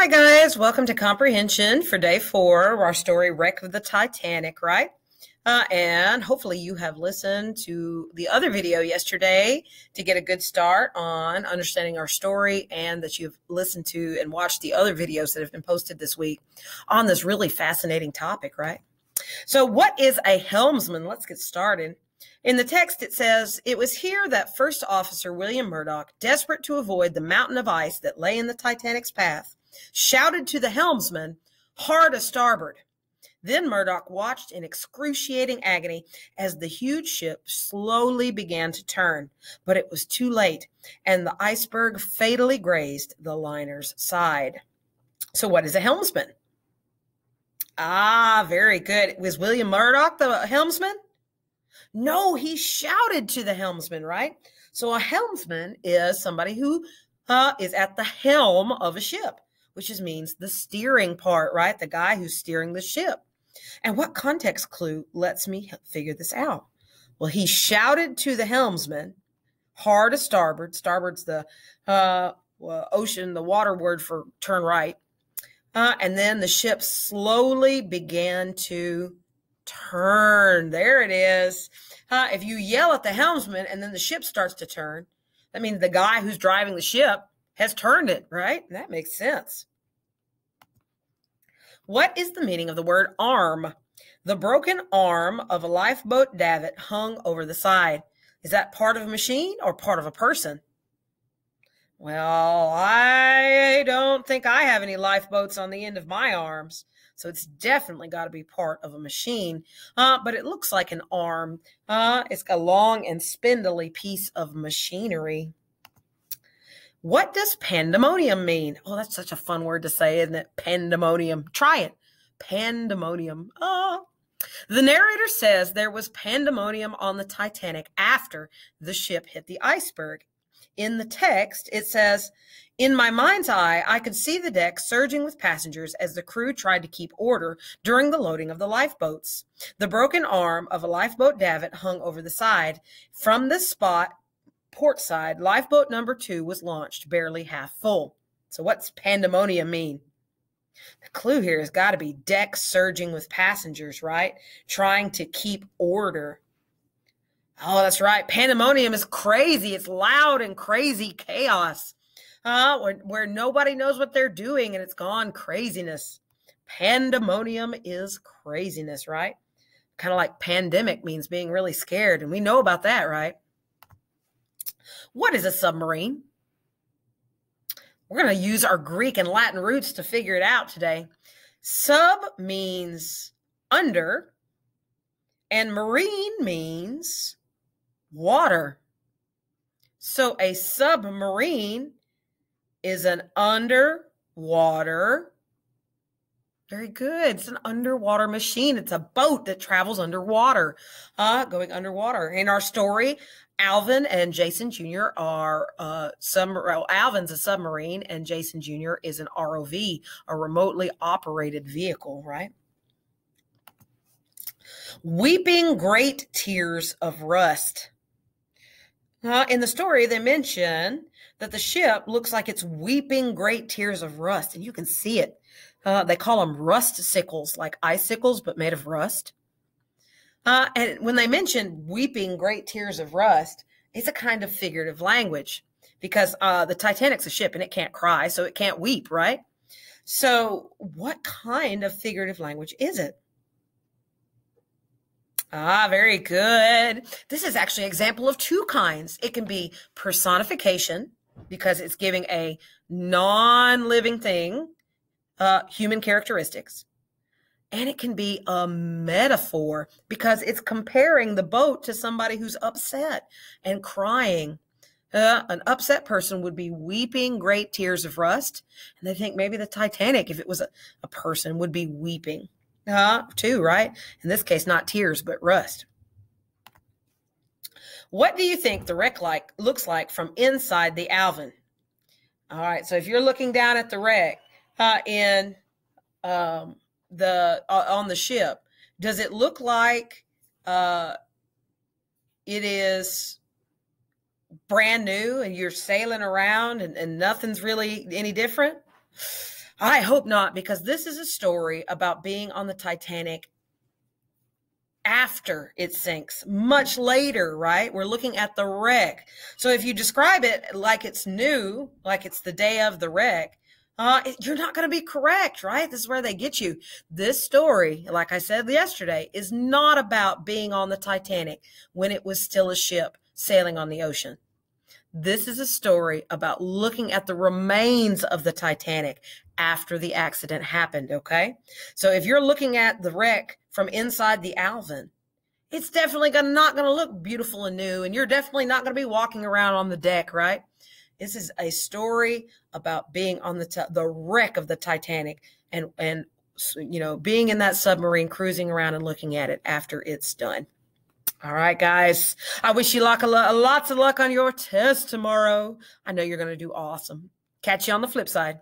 Hi guys, welcome to Comprehension for day 4 of our story Wreck of the Titanic, right? And hopefully you have listened to the other video yesterday to get a good start on understanding our story, and that you've listened to and watched the other videos that have been posted this week on this really fascinating topic, right? So what is a helmsman? Let's get started. In the text, it says, "It was here that First Officer William Murdoch, desperate to avoid the mountain of ice that lay in the Titanic's path, shouted to the helmsman, 'Hard a starboard.' Then Murdoch watched in excruciating agony as the huge ship slowly began to turn, but it was too late, and the iceberg fatally grazed the liner's side." So what is a helmsman? Very good. Was William Murdoch the helmsman? No, he shouted to the helmsman, right? So a helmsman is somebody who is at the helm of a ship, which means the steering part, right? The guy who's steering the ship. And what context clue lets me figure this out? Well, he shouted to the helmsman, "Hard a starboard." Starboard's the ocean, the water word for turn right. And then the ship slowly began to turn. There it is. If you yell at the helmsman and then the ship starts to turn, that means the guy who's driving the ship has turned it, right? That makes sense. What is the meaning of the word arm? The broken arm of a lifeboat davit hung over the side. Is that part of a machine or part of a person? Well, I don't think I have any lifeboats on the end of my arms, so it's definitely got to be part of a machine. But it looks like an arm. It's a long and spindly piece of machinery. What does pandemonium mean? Oh, that's such a fun word to say, isn't it? Pandemonium. Try it. Pandemonium. The narrator says there was pandemonium on the Titanic after the ship hit the iceberg. In the text, it says, "In my mind's eye, I could see the deck surging with passengers as the crew tried to keep order during the loading of the lifeboats. The broken arm of a lifeboat davit hung over the side. From this spot, port side, lifeboat number 2 was launched, barely half full." So what's pandemonium mean? The clue here has got to be deck surging with passengers, right? Trying to keep order. Oh, that's right. Pandemonium is crazy. It's loud and crazy chaos where nobody knows what they're doing and it's gone craziness. Pandemonium is craziness, right? Kind of like pandemic means being really scared, and we know about that, right? What is a submarine? We're going to use our Greek and Latin roots to figure it out today. Sub means under, and marine means water. So a submarine is an underwater. Very good. It's an underwater machine. It's a boat that travels underwater, going underwater. In our story, Alvin and Jason Jr. are Alvin's a submarine, and Jason Jr. is an ROV, a remotely operated vehicle, right? Weeping great tears of rust. In the story, they mention that the ship looks like it's weeping great tears of rust, and you can see it. They call them rust sickles, like icicles, but made of rust. And when they mention weeping great tears of rust, it's a kind of figurative language, because the Titanic's a ship and it can't cry, so it can't weep, right? So what kind of figurative language is it? Very good. This is actually an example of 2 kinds. It can be personification, because it's giving a non-living thing human characteristics. And it can be a metaphor, because it's comparing the boat to somebody who's upset and crying. An upset person would be weeping great tears of rust. And they think maybe the Titanic, if it was a person, would be weeping too, right? In this case, not tears, but rust. What do you think the wreck looks like from inside the Alvin? All right, so if you're looking down at the wreck on the ship, does it look like it is brand new and you're sailing around and nothing's really any different? I hope not, because this is a story about being on the Titanic after it sinks, much later, right? We're looking at the wreck. So if you describe it like it's new, like it's the day of the wreck, you're not going to be correct, right? This is where they get you. This story, like I said yesterday, is not about being on the Titanic when it was still a ship sailing on the ocean. This is a story about looking at the remains of the Titanic after the accident happened, okay? So if you're looking at the wreck from inside the Alvin, it's definitely not going to look beautiful and new, and you're definitely not going to be walking around on the deck, right? This is a story about being on the wreck of the Titanic and being in that submarine, cruising around and looking at it after it's done. All right, guys. I wish you lots of luck on your test tomorrow. I know you're going to do awesome. Catch you on the flip side.